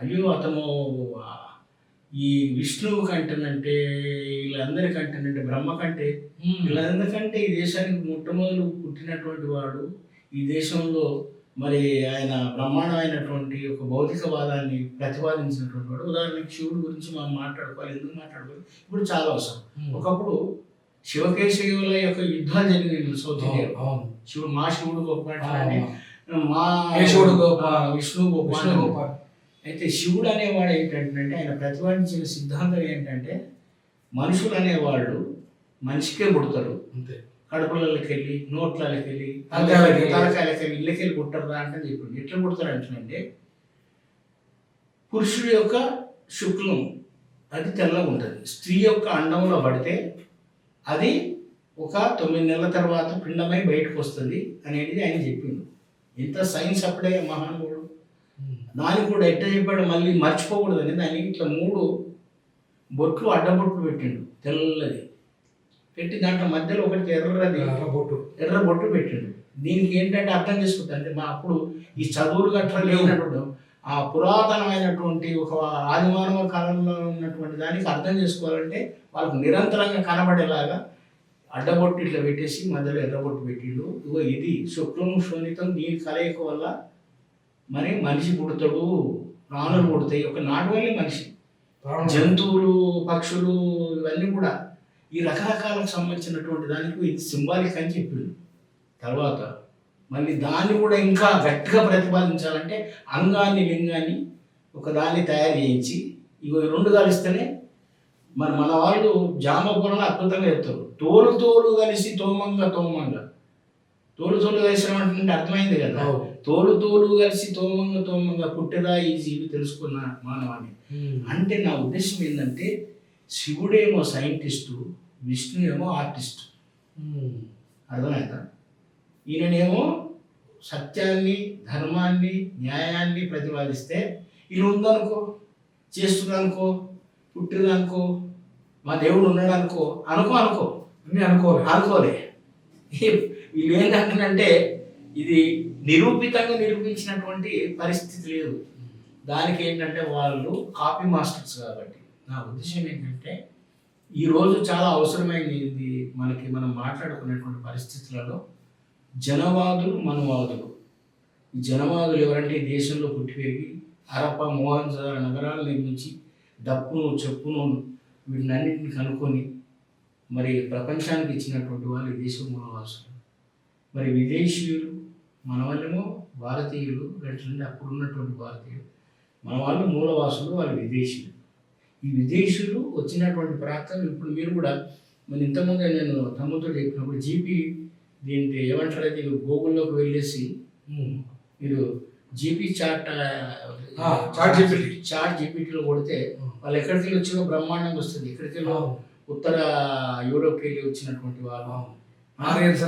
అయ్యో అతను ఈ విష్ణువు కంటేనంటే వీళ్ళందరికంటేనంటే బ్రహ్మ కంటే వీళ్ళందరికంటే ఈ దేశానికి మొట్టమొదలు పుట్టినటువంటి వాడు. ఈ దేశంలో మరి ఆయన బ్రహ్మాండమైనటువంటి ఒక భౌతికవాదాన్ని ప్రతిపాదించినటువంటి వాడు. ఉదాహరణకి శివుడి గురించి మనం మాట్లాడుకోవాలి, ఎందుకు మాట్లాడుకోవాలి, ఇప్పుడు చాలా అవసరం. ఒకప్పుడు శివకేశవుల యొక్క యుద్ధాలు జరిగినాయి సౌత్ ఇండియాలో. శివుడు మా శివుడు గొప్ప, మా శివుడు గొప్ప, విష్ణు గొప్ప. అయితే శివుడు అనేవాడు ఏంటంటే ఆయన ప్రతిపాదించిన సిద్ధాంతం ఏంటంటే మనుషులు అనేవాళ్ళు మనిషికే పుడతారు, కడుపులకి వెళ్ళి నోట్లకి వెళ్ళి తలకాయలకి వెళ్ళి ఇళ్ళకి వెళ్ళి పుట్టరా అంటే చెప్పింది. ఎట్లా పుడతారు అంటే పురుషుడి యొక్క శుక్లం అది తెల్లగా ఉంటుంది, స్త్రీ యొక్క అండంలో పడితే అది ఒక 9 నెలల తర్వాత పిండమై బయటకు వస్తుంది అనేది ఆయన చెప్పిండు. ఎంత సైన్స్ అప్పుడే మహానుభావుడు. దానికి కూడా ఎట్లా చెప్పాడు మళ్ళీ మర్చిపోకూడదు అని దానికి ఇట్లా 3 బొట్లు అడ్డబొట్లు పెట్టిండు తెల్లది పెట్టి దాంట్లో మధ్యలో ఒకటి ఎర్రది ఎర్ర బొట్టు పెట్టిండు. దీనికి ఏంటంటే అర్థం చేసుకుంటా అంటే మా అప్పుడు ఈ చదువులు గట్రా లేనప్పుడు ఆ పురాతనమైనటువంటి ఒక ఆదిమానవ కాలంలో ఉన్నటువంటి దానికి అర్థం చేసుకోవాలంటే వాళ్ళకు నిరంతరంగా కనబడేలాగా అడ్డబొట్టు ఇట్లా పెట్టేసి మధ్యలో ఎర్రబొట్టు పెట్టిండు. ఇగో ఇది శుక్లం శోణితం దీని కలయిక వల్ల మరి మనిషి పుడతాడు, ప్రాణులు పుడతాయి. ఒక నాటు వల్లే మనిషి, జంతువులు, పక్షులు ఇవన్నీ కూడా ఈ రకరకాలకు సంబంధించినటువంటి దానికి ఇది సింబాలిక్ అని చెప్పిండు. తర్వాత మళ్ళీ దాన్ని కూడా ఇంకా గట్టిగా ప్రతిపాదించాలంటే అంగాన్ని లింగాన్ని ఒక దాన్ని తయారు చేయించి ఇగో ఈ రెండు కలిస్తేనే మన వాళ్ళు జామపురంలో అద్భుతంగా చెప్తారు. తోలు తోలు కలిసి తోమంగా తోమంగా, తోలు తోలు కలిసిన అంటే అర్థమైంది కదా, తోలు తోలు కలిసి తోమంగా తోమంగా పుట్టెదా ఈ జీవి తెలుసుకున్న మానవాన్ని. అంటే నా ఉద్దేశం ఏంటంటే శివుడేమో సైంటిస్టు, విష్ణు ఏమో ఆర్టిస్ట్. అర్థమైందా? ఈయననేమో సత్యాన్ని, ధర్మాన్ని, న్యాయాన్ని ప్రతిపాదిస్తే ఇలా ఉందనుకో, చేస్తుందనుకో, పుట్టిందనుకో, మా దేవుడు ఉన్నాడు అనుకో అనుకో అన్నీ అనుకోలే. వీళ్ళు ఏంటంటే ఇది నిరూపించినటువంటి పరిస్థితి లేదు. దానికి ఏంటంటే వాళ్ళు కాపీ మాస్టర్స్. కాబట్టి నా ఉద్దేశం ఏంటంటే ఈరోజు చాలా అవసరమైనది మనం మాట్లాడుకునేటువంటి పరిస్థితులలో జనవాదులు, మనవాదులు. ఈ జనవాదులు ఎవరంటే ఈ దేశంలో పుట్టి పెరిగి హరప్ప, మొహంజదారో నగరాలు నిర్మించి డప్పును, చెప్పును వీటినన్నింటిని కనుక్కొని మరి ప్రపంచానికి ఇచ్చినటువంటి వాళ్ళు ఈ దేశం మూలవాసులు. మరి విదేశీయులు, మన వాళ్ళేమో భారతీయులు, గంటలంటే అప్పుడు ఉన్నటువంటి భారతీయులు, మన వాళ్ళు మూలవాసులు, వాళ్ళు విదేశీయులు. ఈ విదేశీయులు వచ్చినటువంటి ప్రాంతాలు ఇప్పుడు మీరు కూడా మరి ఇంతకుముందే నేను తమ్ముతో చెప్పినప్పుడు జీపీ దీనికి ఏమంటారు, అది గూగుల్లోకి వెళ్ళేసి మీరు జీపీ చాట్ జీపీటీలో కొడితే వాళ్ళు ఎక్కడికి వెళ్ళి వచ్చినా బ్రహ్మాండంగా వస్తుంది. ఎక్కడికి వెళ్ళి ఉత్తర యూరోప్కి వెళ్ళి వచ్చినటువంటి వాళ్ళు ఆర్యన్స్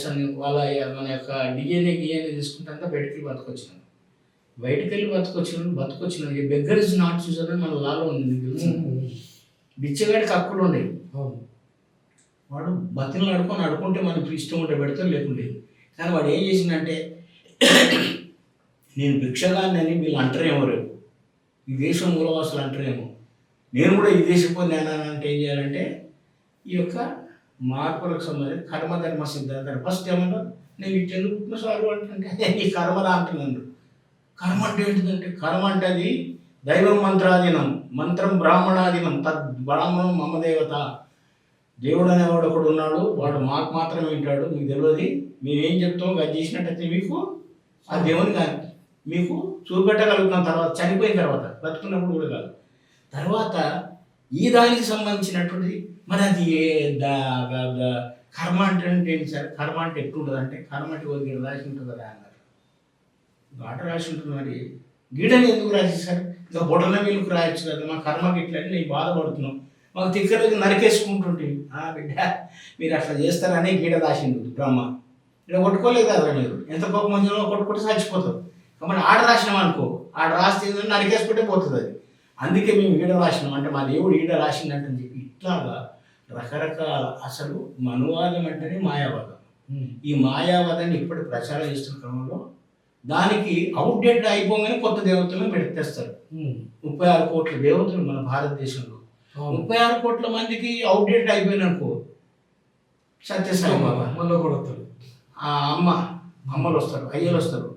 అని వాళ్ళ మన యొక్క డిఎన్ఏ తీసుకుంటే అంతా బయటికి బతకొచ్చినారు. బతకొచ్చినారు. ఈ బెగ్గర్ ఇస్ నాట్ చూసారు అని మన లాలో ఉంది తెలుసు. బిచ్చగాడికి హక్కులు ఉండేవి. వాడు బతిని అడుకుంటే మనకి ఇష్టం ఉంటే పెడతారు, లేకుంటే. కానీ వాడు ఏం చేసిందంటే నేను భిక్షగాన్ని అని వీళ్ళు అంటారేమో, రేపు ఈ దేశం మూలవాసులు అంటారేమో, నేను కూడా ఈ దేశం పొందానంటే ఏం చేయాలంటే ఈ యొక్క మార్పులకు సంబంధించి కర్మధర్మ సిద్ధాంతాన్ని ఫస్ట్ ఏమన్నారు, నేను ఇటు ఎందుకు పుట్టిన సారు అంటే ఈ కర్మరా అంటున్నాను. కర్మ అంటే ఏంటిదంటే కర్మ అంటే అది దైవం మంత్రాధీనం, మంత్రం బ్రాహ్మణాధీనం, బ్రాహ్మణం మమ దేవత. దేవుడు అనేవాడు ఒకడు ఉన్నాడు, వాడు మాకు మాత్రమే వింటాడు, మీకు తెలియదు. మేమేం చెప్తాం అది చేసినట్టయితే మీకు ఆ దేవుని కానీ మీకు చూపెట్టగలుగుతాం. తర్వాత చనిపోయిన తర్వాత, బతుకున్నప్పుడు కూడా కాదు. తర్వాత ఈ దానికి సంబంధించినటువంటి మరి అది కర్మ అంటే ఏంటి సార్? కర్మ అంటే ఎట్లుంటుంది అంటే కర్మ అంటే ఒక గీడ రాసి ఉంటుంది కదా అన్నారు. గాట రాసి ఉంటుంది. మరి గీడని ఎందుకు రాసేసారు? ఇంకా బొడల వీళ్ళకి రాయొచ్చు కదా, మా కర్మకి ఇట్లని నేను బాధపడుతున్నాం, మాకు తిక్కరోజు నరికేసుకుంటుంటే బిడ్డ మీరు అట్లా చేస్తారని గీడ రాసిండు బ్రహ్మ. ఇక్కడ కొట్టుకోలేదు కదా మీరు, ఎంత కోపం మంచిలో కొట్టుకుంటే చచ్చిపోతారు. కాబట్టి ఆడ రాసినాం అనుకో, ఆడ రాస్తే నరికేసుకుంటే పోతుంది అది. అందుకే మేము ఈడ రాసినాం అంటే మా దేవుడు ఈడ రాసిందంటని చెప్పి ఇట్లాగా రకరకాల. అసలు మనువాదం అంటేనే మాయావాదం. ఈ మాయావాదాన్ని ఇప్పటి ప్రచారం చేస్తున్న క్రమంలో దానికి అవుట్డేట్ అయిపోగానే కొత్త దేవతలను పెట్టేస్తారు. 36 కోట్ల దేవతలు మన భారతదేశంలో. 36 కోట్ల మందికి అవుట్డేట్ అయిపోయిననుకో, సత్యసాయి బాబా మళ్ళీ కూడా వస్తారు, ఆ అమ్మలు వస్తారు, అయ్యలు వస్తారు,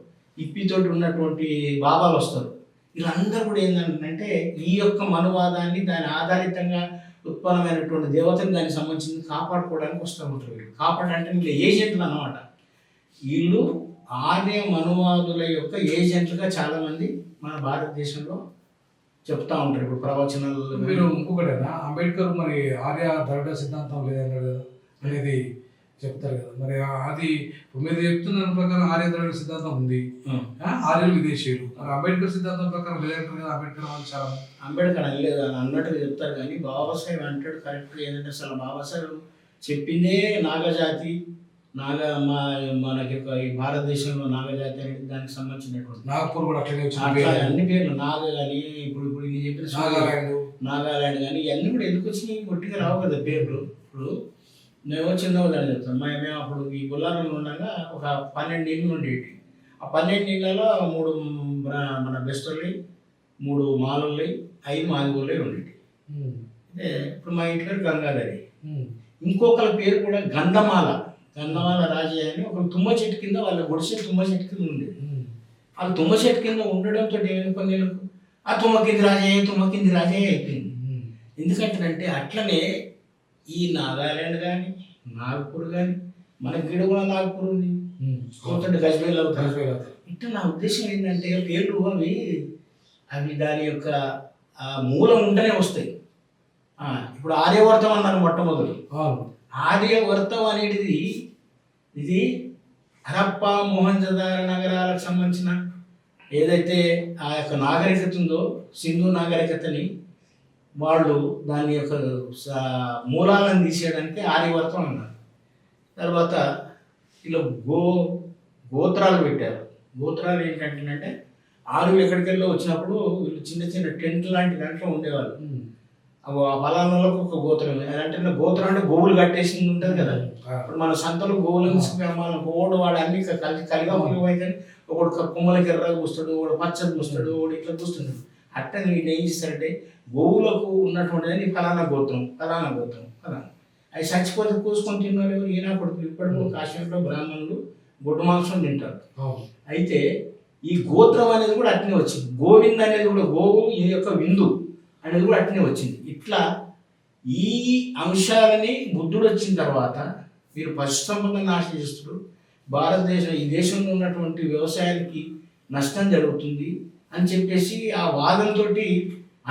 ఇప్పితోటి ఉన్నటువంటి బాబాలు వస్తారు. వీళ్ళందరూ కూడా ఏంటంటే ఈ యొక్క మనువాదాన్ని దాని ఆధారితంగా ఉత్పన్నమైనటువంటి దేవతను దానికి సంబంధించింది కాపాడుకోవడానికి వస్తూ ఉంటారు. వీళ్ళు కాపాడంటే వీళ్ళు ఏజెంట్లు అన్నమాట. వీళ్ళు ఆర్య మనువాదుల యొక్క ఏజెంట్లుగా చాలామంది మన భారతదేశంలో చెప్తా ఉంటారు. ఇప్పుడు ప్రవచనాలు మీరు ఇంకొకటేనా, అంబేద్కర్ మరి ఆర్య ద్రవిడ సిద్ధాంతం లేదన్నాడు అనేది చెప్తారు కదా. మరి అది మీరు చెప్తున్న ప్రకారం ఆర్య ద్రవిడ సిద్ధాంతం ఉంది, ఆర్యులు విదేశీయులు. మరి అంబేద్కర్ సిద్ధాంతం ప్రకారం లేదంటారు కదా. అంబేద్కర్ వాళ్ళు చాలా అంబేద్కర్ అనలేదు అన్నట్టుగా చెప్తారు. కానీ బాబాసాహెబ్ అంటాడు కరెక్ట్. ఏంటంటే అసలు బాబాసాహెబ్ చెప్పిందే నాగజాతి, మనకి ఈ భారతదేశంలో నాగజాతి అనేది దానికి సంబంధించినటువంటి నాగపూర్ కూడా అట్లనే వచ్చిన అట్లా పేరు. అన్ని పేర్లు నాగ కానీ ఇప్పుడు ఇది చెప్పిన నాగాలాండ్. నాగాలాండ్ కానీ ఇవన్నీ కూడా ఎందుకు వచ్చినాయి ఒట్టిగా రావు కదా పేర్లు. ఇప్పుడు మేము చిన్న ఉదాహరణ చెప్తాం. మేము అప్పుడు ఈ బొల్లారంలో ఉండగా ఒక 12 ఇళ్ళు ఉండేవి. ఆ 12 ఇళ్ళలో 3 మన బెస్టర్లు, 3 మాలలు, 5 మాదిగోళ్ళే ఉండేవి. అంటే ఇప్పుడు మా ఇంట్లో గంగాధరి, ఇంకొకరి పేరు కూడా గంధమాల రాజయ్య అని ఒక తుమ్మ చెట్టు కింద వాళ్ళ గుడిసె తుమ్మ చెట్టు కింద ఉండేది. వాళ్ళు తుమ్మ చెట్టు కింద ఉండడంతో కొన్ని ఆ తుమ్మ కింది రాజయ్య అయిపోయింది. ఎందుకంటే అట్లనే ఈ నాగాలాండ్ కానీ నాగపూర్ కానీ మనకి గిడ కూడా నాగపూర్ ఉంది, కోతంటే గజ్వేల్ అవుతారు. ఇట్లా నా ఉద్దేశం ఏంటంటే పేర్లు అవి దాని యొక్క మూలం ఉంటేనే వస్తాయి. ఇప్పుడు ఆర్యవర్తం అన్నారు మొట్టమొదటి. ఆర్యవర్తం అనేది ఇది హరప్ప మొహంజదార నగరాలకు సంబంధించిన ఏదైతే ఆ యొక్క నాగరికత ఉందో సింధు నాగరికతని వాళ్ళు దాని యొక్క మూలాలను తీసేయడానికి ఆర్యవర్తం అన్నారు. తర్వాత ఇలా గోత్రాలు పెట్టారు. గోత్రాలు ఏంటంటే ఆరులు ఎక్కడికెళ్ళో వచ్చినప్పుడు వీళ్ళు చిన్న చిన్న టెంట్ లాంటి దాంట్లో ఉండేవాళ్ళు. ఫలానాలకు ఒక గోత్రం అంటే గోత్రం అంటే గోవులు కట్టేసింది ఉంటుంది కదా. ఇప్పుడు మన సంతలు గోవులు మన గోడు వాడు అన్ని కలిగా అయితే ఒకడు కొమ్మలకి ఎర్రగా కూస్తాడు, ఒకడు పచ్చడి కూస్తాడు, ఒకడు ఇట్లా కూస్తుంటాడు. అట్లా వీళ్ళు ఏం చేస్తారంటే గోవులకు ఉన్నటువంటిది ఫలానా గోత్రం ఫలానా అవి చచ్చిపోతే కూసుకొని తిన్నారు ఈనా కొడుకులు. ఇప్పటికీ కాశ్మీర్లో బ్రాహ్మణులు గొడ్డు మాంసం తింటారు. అయితే ఈ గోత్రం అనేది కూడా అట్నే వచ్చింది. గోవింద్ అనేది కూడా గోవు ఈ యొక్క విందు అనేది కూడా అట్నే వచ్చింది. ఇట్లా ఈ అంశాలని బుద్ధుడు వచ్చిన తర్వాత మీరు పశు సంపద నాశనం చేస్తున్నారు, భారతదేశం ఈ దేశంలో ఉన్నటువంటి వ్యవసాయానికి నష్టం జరుగుతుంది అని చెప్పేసి ఆ వాదంతో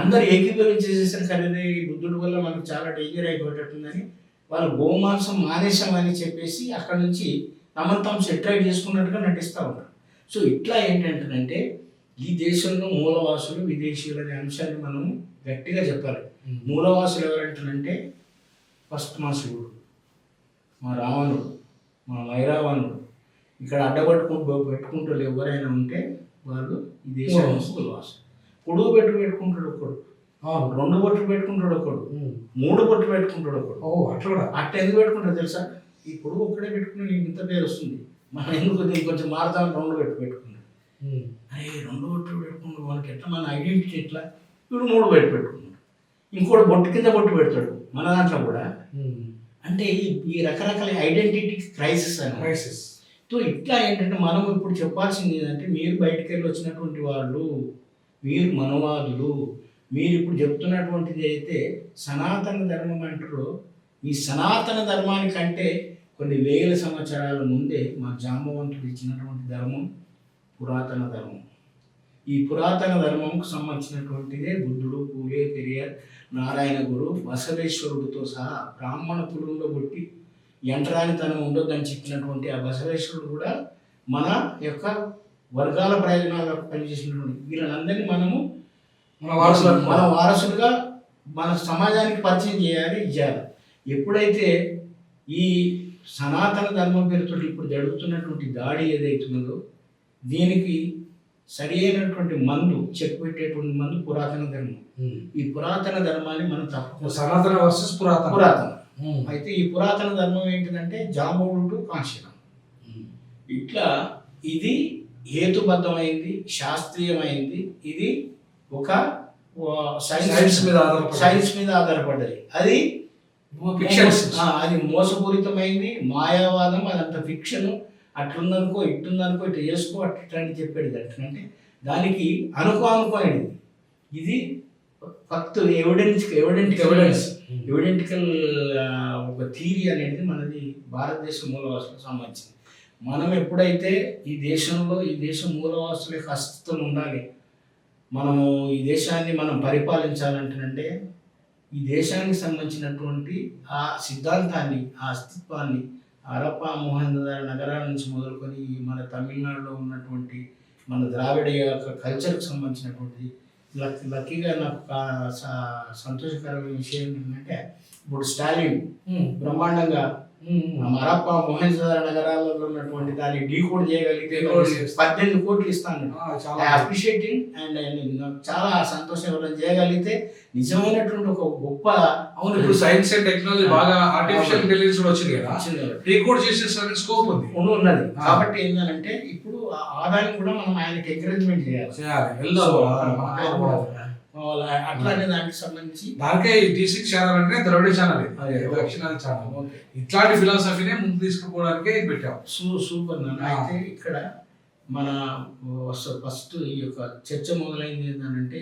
అందరు ఏకీభవించేసేసరికి అనేది ఈ బుద్ధుడి వల్ల మనకు చాలా డేంజర్ అయిపోయేటట్టుందని వాళ్ళు గోమాంసం మానేశామని చెప్పేసి అక్కడ నుంచి తమను తాము సెటిలైట్ చేసుకున్నట్టుగా నటిస్తూ ఉంటారు. సో ఇట్లా ఏంటంటే ఈ దేశంలో మూలవాసులు విదేశీయులు అనే అంశాన్ని మనం గట్టిగా చెప్పాలి. మూలవాసులు ఎవరంటారంటే ఫస్ట్ మా శివుడు, మా రావణుడు, మా వైరావణుడు, ఇక్కడ పెట్టుకుంటూ ఎవరైనా ఉంటే వాళ్ళు ఈ దేశంలో మూలవాసులు. పొడుగు పెట్టుకుంటాడు ఒకడు, 2 బొట్లు పెట్టుకుంటాడు ఒకడు, 3 బొట్లు పెట్టుకుంటాడు ఒకడు. అట్లా ఎందుకు పెట్టుకుంటాడు తెలుసా? ఈ పొడుగు ఒక్కడే పెట్టుకుని నీకు ఇంత పేరు వస్తుంది, మనం ఎందుకు దీనికి కొంచెం మారుతామని 2 పెట్టుకున్నాడు. అరే 2 బొట్లు పెట్టుకున్నాడు, మనకి ఎట్లా మన ఐడెంటిటీ ఎట్లా? ఇప్పుడు 3 పెట్టుకున్నాడు. ఇంకోటి బొట్టు కింద బొట్టు పెడతాడు మన దాంట్లో కూడా. అంటే ఈ రకరకాల ఐడెంటిటీ క్రైసిస్ క్రైసిస్. సో ఇట్లా ఏంటంటే మనం ఇప్పుడు చెప్పాల్సింది ఏంటంటే మీరు బయటికి వెళ్ళి వచ్చినటువంటి వాళ్ళు, మీరు మనవాదులు, మీరు ఇప్పుడు చెప్తున్నటువంటిది అయితే సనాతన ధర్మం అంటారో ఈ సనాతన ధర్మానికంటే కొన్ని వేల సంవత్సరాల ముందే మా జాంబవంతుడు ఇచ్చినటువంటి ధర్మం పురాతన ధర్మం. ఈ పురాతన ధర్మంకు సంబంధించినటువంటిదే బుద్ధుడు, పూలే, పెరియార్, నారాయణ గురు, బసవేశ్వరుడితో సహా బ్రాహ్మణ కులంలో పుట్టి యంత్రానితనం ఉండొద్దని చెప్పినటువంటి ఆ బసవేశ్వరుడు కూడా మన యొక్క వర్గాల ప్రయోజనాలకు పనిచేసినటువంటి వీళ్ళందరినీ మనము మన వారసులుగా మన సమాజానికి పరిచయం చేయాలి. ఎప్పుడైతే ఈ సనాతన ధర్మం పేరుతో ఇప్పుడు జరుగుతున్నటువంటి దాడి ఏదైతున్నదో దీనికి సరి అయినటువంటి మందు చెక్ పెట్టేటువంటి మందు పురాతన ధర్మం. ఈ పురాతన ధర్మాన్ని మనం తప్ప సనాతన వర్సెస్ పురాతన. అయితే ఈ పురాతన ధర్మం ఏంటిదంటే జాంబవుడు కాంశీరం. ఇట్లా ఇది హేతుబద్ధమైంది, శాస్త్రీయమైంది. ఇది ఒక సైన్స్ మీద ఆధారపడ్డది. అది మోసపూరితమైంది, మాయావాదం, అదంతా ఫిక్షన్. అట్లుందనుకో, ఇట్లుందనుకో, ఇట్లా చేసుకో, అట్లా అని చెప్పేది. అంటే దానికి అనుకోనిది. ఇది ఫక్త్ ఎవిడెంటికల్ ఒక థీరీ అనేది మనది భారతదేశ మూలవాసులకు సంబంధించింది. మనం ఎప్పుడైతే ఈ దేశం మూలవాసుల యొక్క అస్తిత్వం ఉండాలి, మనము ఈ దేశాన్ని మనం పరిపాలించాలంటే ఈ దేశానికి సంబంధించినటువంటి ఆ సిద్ధాంతాన్ని, ఆ అస్తిత్వాన్ని హరప్ప మొహంజదారో నగరాల నుంచి మొదలుకొని మన తమిళనాడులో ఉన్నటువంటి మన ద్రావిడ యొక్క కల్చర్కి సంబంధించినటువంటి లక్కీగా నాకు సంతోషకరమైన విషయం ఏంటంటే ఇప్పుడు స్టాలిన్ బ్రహ్మాండంగా హరప్ప మొహంజదారో నగరాలలో ఉన్నటువంటి దాన్ని డీకోడ్ చేయగలిగితే Decode చేస్తే. 18 కోట్లు ఇస్తాను. చాలా అప్రిషియేటింగ్ అండ్ నాకు చాలా సంతోషం ఎవరైనా చేయగలిగితే నిజమైనటువంటి ఒక గొప్ప అవును. ఇప్పుడు సైన్స్ అండ్ టెక్నాలజీ బాగా ఆర్టిఫిషియల్ ఇంటెలిజెన్స్ కూడా వచ్చింది కదా, వచ్చింది కాబట్టి డీకోడ్ చేసే స్కోప్ ఉంది. ఉన్నది. కాబట్టి ఏంటంటే ఇప్పుడు ఆ దాన్ని కూడా మనం ఆయనకి ఎంకరేజ్మెంట్ చేయాలి. వెళ్దాం. So, ఆయన కూడా అట్లానే దానికి సంబంధించి దానికే ఈ T6 ఛానల్ అంటే ద్రవిడ ఛానల్, అదే. దక్షిణాది ఛానల్. ఓకే. ఇట్లాంటి ఫిలాసఫీనే ముందు తీసుకుపోవడానికే ఇది పెట్టాం. సూపర్ నాన్న. అయితే ఇక్కడ మన ఫస్ట్ ఈ యొక్క చర్చ మొదలైంది ఏంటంటే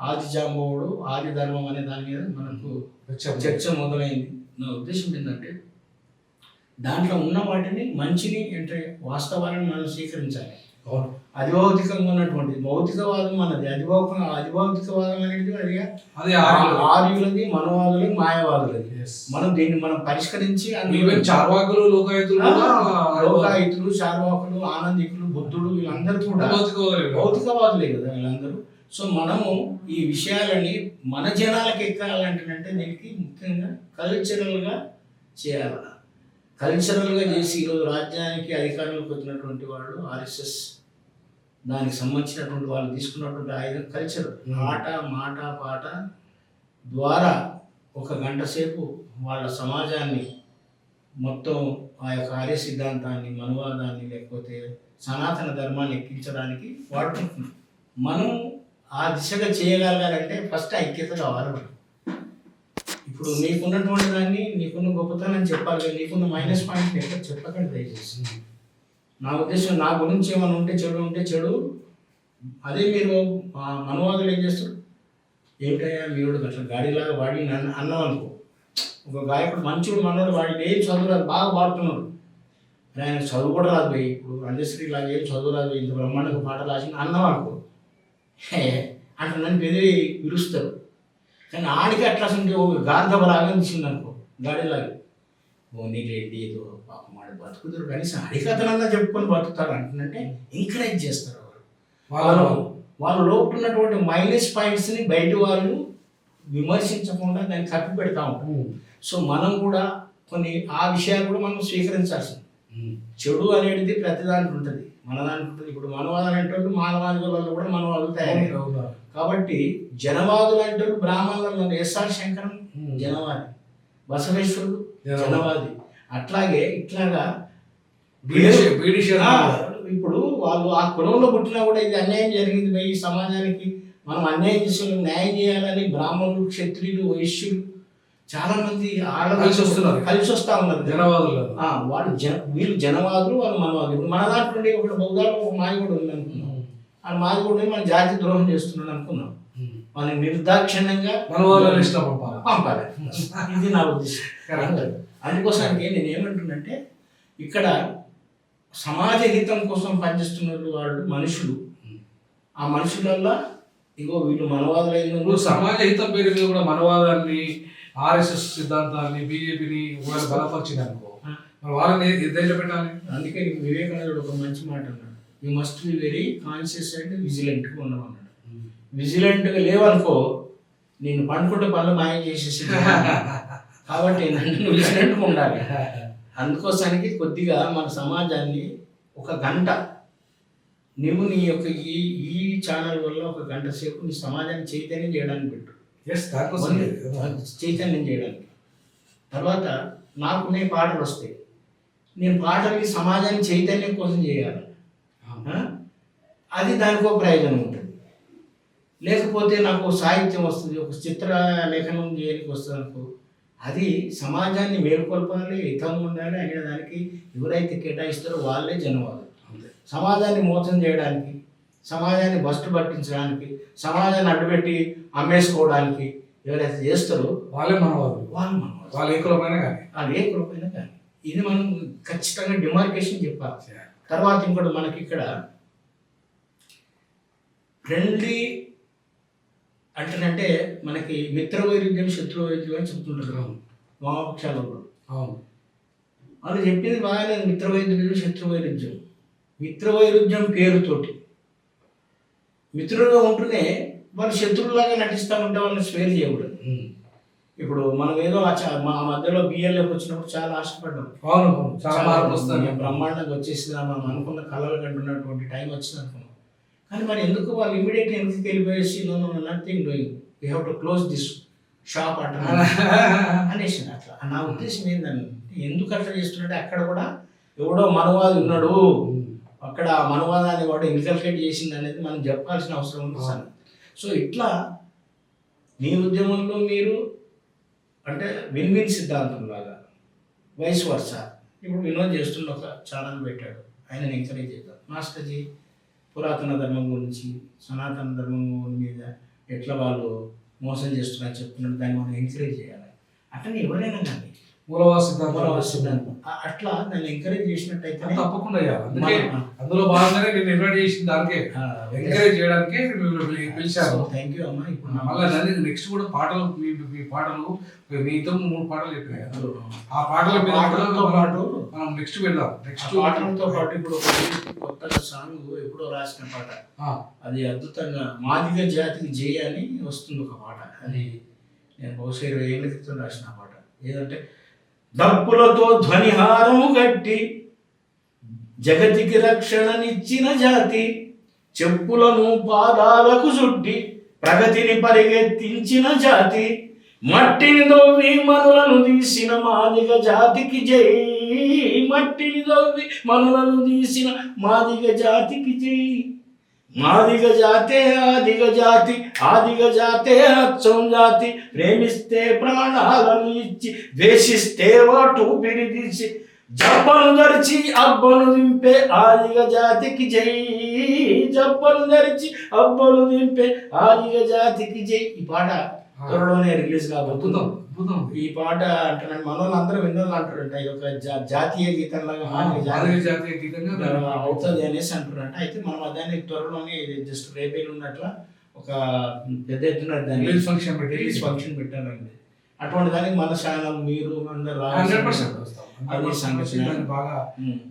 ఆది జాంబవుడు ఆది ధర్మం అనే దాని మీద మనకు చర్చ మొదలైంది. నా ఉద్దేశం ఏంటంటే దాంట్లో ఉన్న వాటిని మంచిని అంటే వాస్తవాలను మనం స్వీకరించాలి. అవును. అధిభౌతికంగా ఉన్నటువంటి భౌతికవాదం అన్నది అధిభౌతికవాదం అనేది అది అది ఆర్యులది, మనవాదులది, మాయవాదులది. మనం దీన్ని మనం పరిష్కరించి ఈవెన్ చార్వాకులు, లోకాయుతులు కూడా లోకాయుతులు, చార్వాకులు, ఆనందికులు, బుద్ధుడు వీళ్ళందరూ కూడా భౌతికవాదులే కదా వీళ్ళందరూ. సో మనము ఈ విషయాలని మన జనాలకు ఎక్కాలంటే దీనికి ముఖ్యంగా కల్చరల్గా చేయాలి. కల్చరల్గా చేసి ఈరోజు రాజ్యానికి అధికారంలోకి వచ్చినటువంటి వాళ్ళు ఆర్ఎస్ఎస్, దానికి సంబంధించినటువంటి వాళ్ళు తీసుకున్నటువంటి ఆయుధం కల్చర్. ఆట మాట పాట ద్వారా ఒక గంట సేపు వాళ్ళ సమాజాన్ని మొత్తం ఆ యొక్క ఆర్య సిద్ధాంతాన్ని, మనువాదాన్ని, లేకపోతే సనాతన ధర్మాన్ని ఎక్కించడానికి వాడుకుంటున్నాం. మనం ఆ దిశగా చేయగలగాలంటే ఫస్ట్ ఐక్యత కావాలి మనం. ఇప్పుడు నీకున్నటువంటి దాన్ని, నీకున్న గొప్పతనం చెప్పాలి కానీ నీకున్న మైనస్ పాయింట్ ఎక్కడ చెప్పకండి దయచేసి. నా ఉద్దేశం, నా గురించి ఏమైనా ఉంటే చెడు. అదే మీరు మనవాదులు ఏం చేస్తారు, ఏమిటయ్యా మీరుడు అట్లా గాడిలాగా వాడి అన్నాం అనుకో. ఒక గాయకుడు మంచిగా మనోడు వాడిని ఏం చదువు రాదు, బాగా పాడుతున్నాడు, ఆయన చదువు కూడా రాదు పోయి. ఇప్పుడు అందశ్రీ లాగా ఏం చదువు రాదు, ఇంత బ్రహ్మాండంగా పాటలు రాసి అన్నాం అనుకో అంటే నన్ను పెదిరి విరుస్తారు. కానీ ఆడికి అట్లా ఉంటే ఒక గార్ధవ రాగం ఇచ్చింది అనుకో, గాడిలాగా నీళ్ళేంటి ఏదో పాపం వాడు బతుకుతారు, కనీసం అడిగతనంగా చెప్పుకొని బతుకుతారు అంటున్నట్టే ఎంకరేజ్ చేస్తారు వాళ్ళు లోపల ఉన్నటువంటి మైనస్ పాయింట్స్ని బయట వాళ్ళు విమర్శించకుండా దాన్ని కప్పి పెడతా ఉంటాం. సో మనం కూడా కొన్ని ఆ విషయాలు కూడా మనం స్వీకరించాల్సింది. చెడు అనేది ప్రతి దాంట్లో ఉంటుంది, మన దాంట్లో ఉంటుంది. ఇప్పుడు మనవాదులు అంటే మానవాదుల వల్ల కూడా మనవాదులు తయారయ్యారు. కాబట్టి జనవాదులు అంటే బ్రాహ్మణులలో ఎస్ఆర్ శంకరం జనవాది, బసవేశ్వరుడు జనవాది. అట్లాగే ఇట్లాగా ఇప్పుడు వాళ్ళు ఆ కులంలో పుట్టినా కూడా ఇది అన్యాయం జరిగింది, ఈ సమాజానికి మనం అన్యాయం చేసే న్యాయం చేయాలని బ్రాహ్మణులు, క్షత్రియులు, వైశ్యులు చాలా మంది కలిసి వస్తా ఉన్నారు జనవాదులు. వాళ్ళు వీళ్ళు జనవాదులు, వాళ్ళు మనవాదులు. ఇప్పుడు మన దాంట్లో ఒకటి బౌద్ధాలు, ఒక మాదిగూడు ఉంది అనుకున్నాం. ఆ మాదిగూడు మన జాతి ద్రోహం చేస్తున్నాడు అనుకున్నాం. వాళ్ళని నిర్దాక్షిణ్యంగా పంపాలి. ఇది నా ఉద్దేశం. అందుకోసానికి నేను ఏమంటున్నంటే ఇక్కడ సమాజ హితం కోసం పనిచేస్తున్న వాళ్ళు మనుషులు. ఆ మనుషులల్లో ఇగో వీళ్ళు మనవాదులు. సమాజ హితం పేరు మీద కూడా మనవాదాన్ని, ఆర్ఎస్ఎస్ సిద్ధాంతాన్ని, బీజేపీని బలపరిచింది అనుకో, వాళ్ళని ఇద్దరు పెట్టాలి. అందుకే వివేకానందుడు ఒక మంచి మాట అన్నాడు, you must be very conscious and విజిలెంట్గా ఉన్నాం అన్నాడు. విజిలెంట్గా లేవనుకో నేను పండుకుంటే పనులు మాయం చేసేసి కాబట్టి నన్ను విజిలెంట్గా ఉండాలి. అందుకోసానికి కొద్దిగా మన సమాజాన్ని ఒక గంట నువ్వు నీ యొక్క ఈ ఛానల్ వల్ల ఒక గంట సేపు నీ సమాజాన్ని చైతన్యం చేయడానికి పెట్టు. చైతన్యం చేయడానికి. తర్వాత నాకునే పాటలు వస్తాయి, నేను పాటల్ని సమాజాన్ని చైతన్యం కోసం చేయాలి. అది దానికి ఒక ప్రయోజనం ఉంటుంది. లేకపోతే నాకు సాహిత్యం వస్తుంది, ఒక చిత్ర లేఖనం చేయడానికి వస్తుంది అనుకో, అది సమాజాన్ని మేలుకొల్పాలి, హితంగా ఉండాలి అనే దానికి ఎవరైతే కేటాయిస్తారో వాళ్ళే జనవాదులు. సమాజాన్ని మోసం చేయడానికి, సమాజాన్ని బస్టు పట్టించడానికి, సమాజాన్ని అడ్డుపెట్టి అమ్మేసుకోవడానికి ఎవరైతే చేస్తారో వాళ్ళే మనవాదులు. వాళ్ళు ఏ కులమైనా కానీ ఇది మనం ఖచ్చితంగా డిమార్కేషన్ చెప్పాలి. తర్వాత ఇంకోటి మనకి ఇక్కడ ఫ్రెండ్లీ అంటేనంటే మనకి మిత్ర వైరుధ్యం, శత్రు వైరుధ్యం అని చెప్తుంటారు వామపక్షాలు. వాళ్ళు చెప్పింది బాగానే, మిత్ర వైరుధ్యం, శత్రు వైరుధ్యం. మిత్ర వైరుధ్యం పేరుతోటి మిత్రులుగా ఉంటూనే వాళ్ళు శత్రువులాగా నటిస్తూ ఉంటే వాళ్ళని స్వేర్ చేయకూడదు. ఇప్పుడు మనం ఏదో మా మధ్యలో బిఎల్ఎఫ్ వచ్చినప్పుడు చాలా ఆశపడ్డాం. అవును, చాలా మార్పులు వస్తాయి. మేము బ్రహ్మాండంగా వచ్చేసిందా మనం అనుకున్న కళలు కంటున్నటువంటి టైం వచ్చింది అనుకున్నాం. కానీ మరి ఎందుకు వాళ్ళు ఇమీడియట్ ఎందుకు వెళ్ళిపోయేసి no nothing doing, we have to close this shop అంటున్నారు అనేసి. అట్లా నా ఉద్దేశం ఏంటంటే ఎందుకు అట్లా చేస్తున్నట్టే అక్కడ కూడా ఎవడో మనవాది ఉన్నాడు, అక్కడ ఆ మనవాదాన్ని కూడా ఇన్కల్కేట్ చేసింది అనేది మనం చెప్పాల్సిన అవసరం ఉంది సార్. సో ఇట్లా మీ ఉద్యమంలో మీరు అంటే విన్ విన్ సిద్ధాంతం లాగా వైస్ వర్సా. ఇప్పుడు వినోద్ చేస్తున్న ఒక ఛానల్ పెట్టాడు, ఆయనని ఎంకరేజ్ చేద్దాం. మాస్టర్జీ పురాతన ధర్మం గురించి, సనాతన ధర్మం మీద ఎట్లా వాళ్ళు మోసం చేస్తున్నారు చెప్తున్నారు, దాన్ని మనం ఎంకరేజ్ చేయాలి. అట్లనే ఎవరైనా కానీ మూలవాస సిద్ధాంతం అట్లా దాన్ని ఎంకరేజ్ చేసినట్టయితే తప్పకుండా అందుకే అందులో భాగంగానే నేను ఇన్వైట్ చేసిన దానికే ఎంకరేజ్ చేయడానికి పిలిచాను. థ్యాంక్ యూ అమ్మా. ఇప్పుడు మళ్ళీ నెక్స్ట్ కూడా పాటలు మీ పాటలు మీతో 3 పాటలు చెప్పినాయి. ఆ పాటల పాటలతో పాటు మనం నెక్స్ట్ వెళ్దాం. నెక్స్ట్ పాటలతో పాటు ఇప్పుడు కొత్తగా సాంగ్ ఎప్పుడో రాసిన పాట, అది అద్భుతంగా మాదిగ జాతికి జయ అని వస్తుంది ఒక పాట. అది నేను బహుశా 20 ఏళ్ళ క్రితం రాసిన పాట. ఏదంటే డప్పులతో ధ్వనిహారము గట్టి జగతికి రక్షణనిచ్చిన జాతి, చెప్పులను పాదాలకు చుట్టి ప్రగతిని పరిగెత్తించిన జాతి, మట్టిని దొవ్వి మనులను తీసిన మాదిగ జాతికి జై, మట్టిని దొవ్వి మనులను తీసిన మాదిగ జాతికి జై. మాదిగ జాతే ఆదిగ జాతి, ఆదిగ జాతే అచ్చం జాతి, ప్రేమిస్తే ప్రాణాలను ఇచ్చి ద్వేషిస్తే వాటు పిరిదీసి, జబ్బను ధరిచి అబ్బను దింపే ఆదిగ జాతికి జై, జబ్బను ధరిచి అబ్బను దింపే ఆదిగ జాతికి జై. ఈ పాట త్వరలోనే రిలీజ్ కాబోతున్నాం. ఈ పాట అంటున్నాను మనోళ్ళందరూ విన్నోళ్ళు అంటారంట, ఇది ఒక జాతీయ గీతంలాగా జాతీయ గీతంగా అవుతుంది అనేసి అంటారంట. అయితే మనం దాన్ని త్వరలోనే జస్ట్ రేపే ఉన్నట్ల ఒక పెద్ద ఎత్తున రిలీజ్ ఫంక్షన్ పెట్టారండి. అటువంటి దానికి మన ఛానల్ మీరు అందరూ అది సంగతి బాగా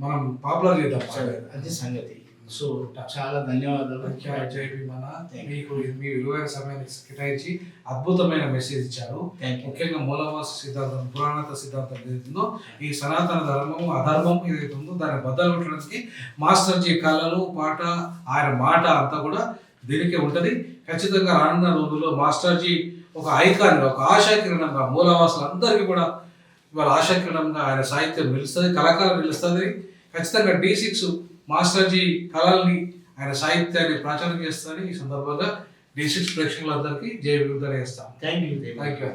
మనం పాపులర్ చేద్దాం. అది సంగతి. సో చాలా ధన్యవాదాలు. మీకు మీ విలువైన సమయాన్ని కేటాయించి అద్భుతమైన మెసేజ్ ఇచ్చారు. ముఖ్యంగా మూలవాస సిద్ధాంతం, పురాణత సిద్ధాంతం ఏదైతుందో, ఈ సనాతన ధర్మము అధర్మం ఏదైతే ఉందో దాన్ని బద్దలు పెట్టడానికి మాస్టర్జీ కళలు, పాట, ఆయన మాట అంతా కూడా దీనికే ఉంటుంది. ఖచ్చితంగా రానున్న రోజుల్లో మాస్టర్జీ ఒక ఐకాన్, ఒక ఆశాకిరణంగా మూలవాసులందరికీ కూడా ఇవాళ ఆశాకిరణంగా ఆయన సాహిత్యం నిలుస్తుంది, కళాకాలం నిలుస్తుంది. ఖచ్చితంగా D6 మాస్టర్జీ కళల్ని, ఆయన సాహిత్యాన్ని ప్రచారం చేస్తారని ఈ సందర్భంగా D6 ప్రేక్షకులందరికీ జై విడుదల చేస్తాం. Thank you.